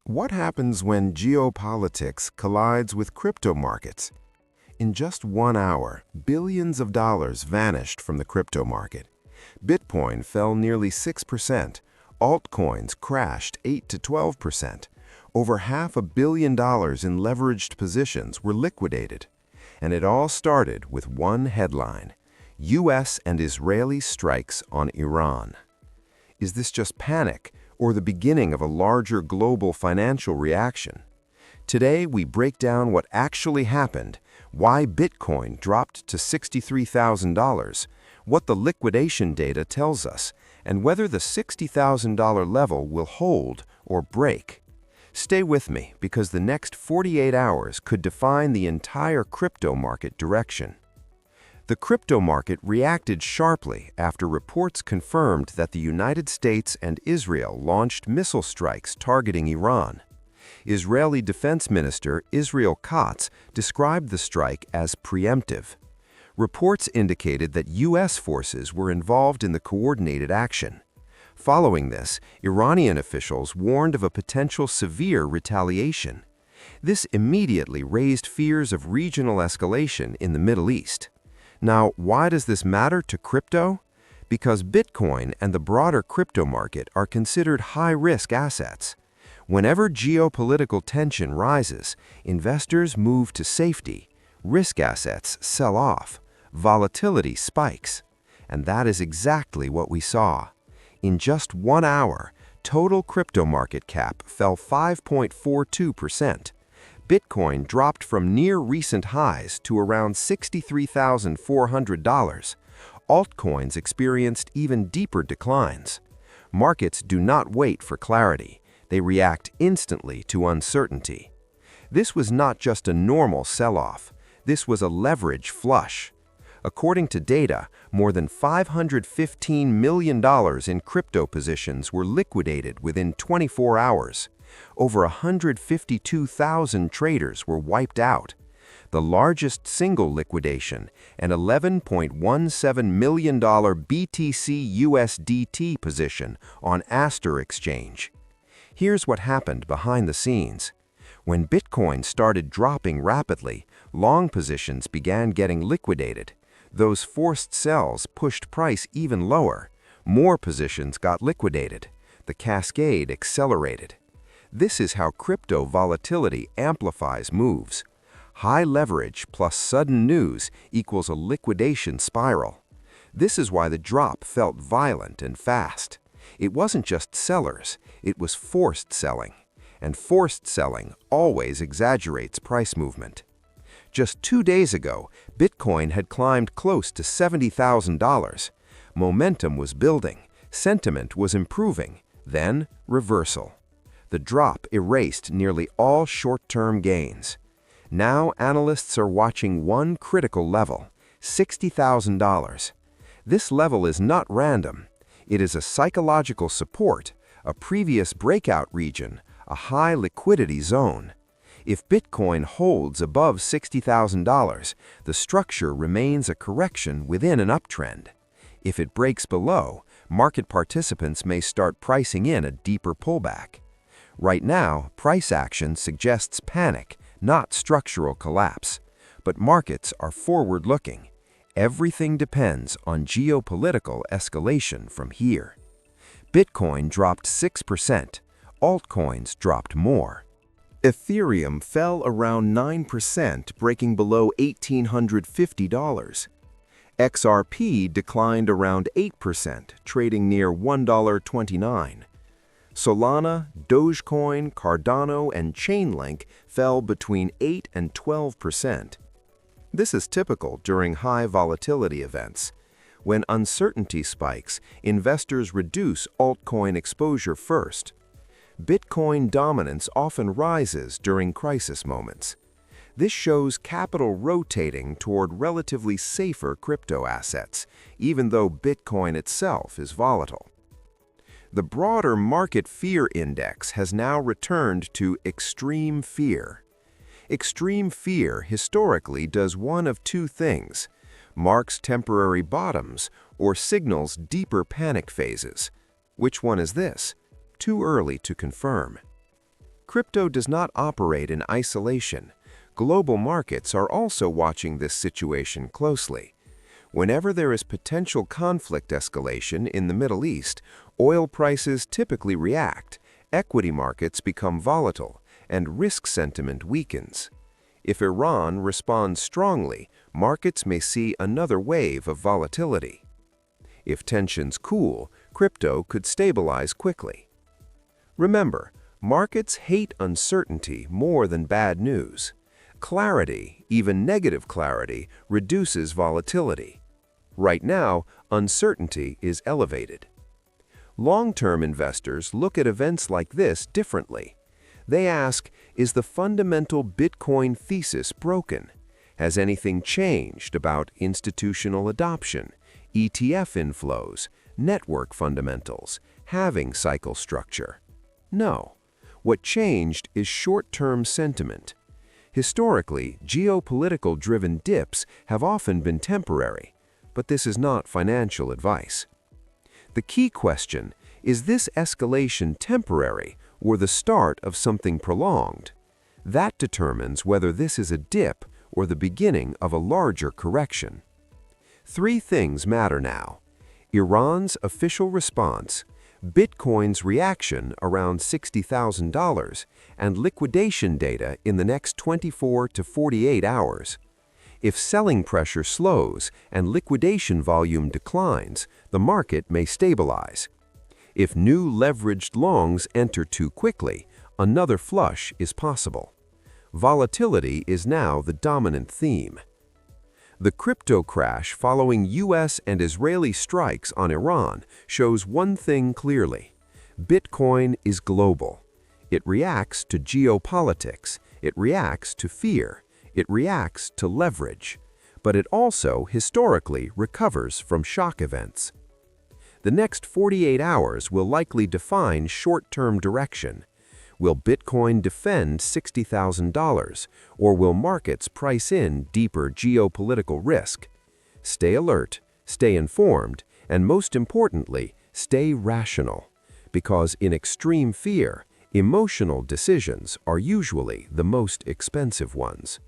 What happens when geopolitics collides with crypto markets? In just 1 hour, billions of dollars vanished from the crypto market. Bitcoin fell nearly 6%. Altcoins crashed 8 to 12%. Over $500 million in leveraged positions were liquidated. And it all started with one headline: US and Israeli strikes on Iran. Is this just panic, or the beginning of a larger global financial reaction? Today, we break down what actually happened, why Bitcoin dropped to $63,000, what the liquidation data tells us, and whether the $60,000 level will hold or break. Stay with me, because the next 48 hours could define the entire crypto market direction. The crypto market reacted sharply after reports confirmed that the United States and Israel launched missile strikes targeting Iran. Israeli Defense Minister Israel Katz described the strike as preemptive. Reports indicated that U.S. forces were involved in the coordinated action. Following this, Iranian officials warned of a potential severe retaliation. This immediately raised fears of regional escalation in the Middle East. Now, why does this matter to crypto? Because Bitcoin and the broader crypto market are considered high-risk assets. Whenever geopolitical tension rises, investors move to safety, risk assets sell off, volatility spikes. And that is exactly what we saw. In just 1 hour, total crypto market cap fell 5.42%. Bitcoin dropped from near recent highs to around $63,400. Altcoins experienced even deeper declines. Markets do not wait for clarity. They react instantly to uncertainty. This was not just a normal sell-off. This was a leverage flush. According to data, more than $515 million in crypto positions were liquidated within 24 hours. Over 152,000 traders were wiped out. The largest single liquidation, an $11.17 million BTC USDT position on Aster Exchange. Here's what happened behind the scenes. When Bitcoin started dropping rapidly, long positions began getting liquidated. Those forced sells pushed price even lower. More positions got liquidated. The cascade accelerated. This is how crypto volatility amplifies moves. High leverage plus sudden news equals a liquidation spiral. This is why the drop felt violent and fast. It wasn't just sellers, it was forced selling. And forced selling always exaggerates price movement. Just 2 days ago, Bitcoin had climbed close to $70,000. Momentum was building, sentiment was improving, then reversal. The drop erased nearly all short-term gains. Now analysts are watching one critical level, $60,000. This level is not random. It is a psychological support, a previous breakout region, a high liquidity zone. If Bitcoin holds above $60,000, the structure remains a correction within an uptrend. If it breaks below, market participants may start pricing in a deeper pullback. Right now, price action suggests panic, not structural collapse. But markets are forward-looking. Everything depends on geopolitical escalation from here. Bitcoin dropped 6%. Altcoins dropped more. Ethereum fell around 9%, breaking below $1,850. XRP declined around 8%, trading near $1.29. Solana, Dogecoin, Cardano, and Chainlink fell between 8 and 12%. This is typical during high volatility events. When uncertainty spikes, investors reduce altcoin exposure first. Bitcoin dominance often rises during crisis moments. This shows capital rotating toward relatively safer crypto assets, even though Bitcoin itself is volatile. The broader market fear index has now returned to extreme fear. Extreme fear historically does one of two things: marks temporary bottoms or signals deeper panic phases. Which one is this? Too early to confirm. crypto does not operate in isolation. Global markets are also watching this situation closely. Whenever there is potential conflict escalation in the Middle East, oil prices typically react, equity markets become volatile, and risk sentiment weakens. If Iran responds strongly, markets may see another wave of volatility. If tensions cool, crypto could stabilize quickly. Remember, markets hate uncertainty more than bad news. Clarity, even negative clarity, reduces volatility. Right now, uncertainty is elevated. Long-term investors look at events like this differently. They ask, is the fundamental Bitcoin thesis broken? Has anything changed about institutional adoption, ETF inflows, network fundamentals, halving cycle structure? No. What changed is short-term sentiment. Historically, geopolitical-driven dips have often been temporary, but this is not financial advice. The key question, is this escalation temporary or the start of something prolonged? That determines whether this is a dip or the beginning of a larger correction. Three things matter now: Iran's official response, Bitcoin's reaction around $60,000, and liquidation data in the next 24 to 48 hours. If selling pressure slows and liquidation volume declines, the market may stabilize. If new leveraged longs enter too quickly, another flush is possible. Volatility is now the dominant theme. The crypto crash following US and Israeli strikes on Iran shows one thing clearly: Bitcoin is global. It reacts to geopolitics, it reacts to fear, it reacts to leverage, but it also historically recovers from shock events. The next 48 hours will likely define short-term direction. Will Bitcoin defend $60,000, or will markets price in deeper geopolitical risk? Stay alert, stay informed, and most importantly, stay rational, because in extreme fear, emotional decisions are usually the most expensive ones.